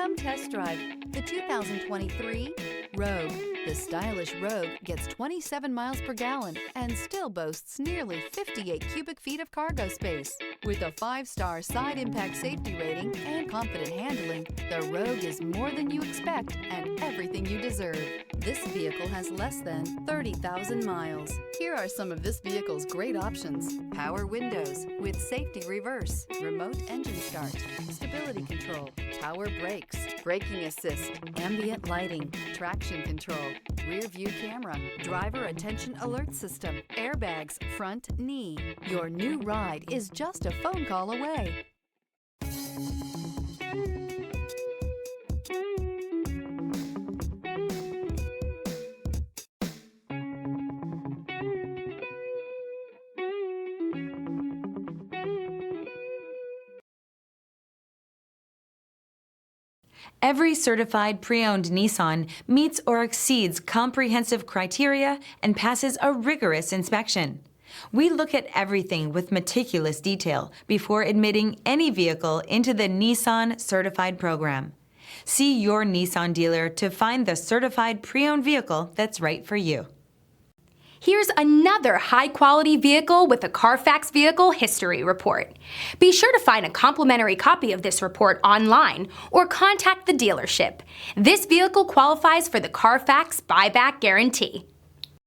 Come test drive the 2023 Rogue. The stylish Rogue gets 27 miles per gallon and still boasts nearly 58 cubic feet of cargo space. With a 5-star side impact safety rating and confident handling, the Rogue is more than you expect and everything you deserve. This vehicle has less than 30,000 miles. Here are some of this vehicle's great options: power windows with safety reverse, remote engine start, stability control, power brakes, braking assist, ambient lighting, traction control, rear view camera, driver attention alert system, airbags, front knee. Your new ride is just a phone call away. Every certified pre-owned Nissan meets or exceeds comprehensive criteria and passes a rigorous inspection. We look at everything with meticulous detail before admitting any vehicle into the Nissan Certified program. See your Nissan dealer to find the certified pre-owned vehicle that's right for you. Here's another high-quality vehicle with a Carfax Vehicle History Report. Be sure to find a complimentary copy of this report online or contact the dealership. This vehicle qualifies for the Carfax Buyback Guarantee.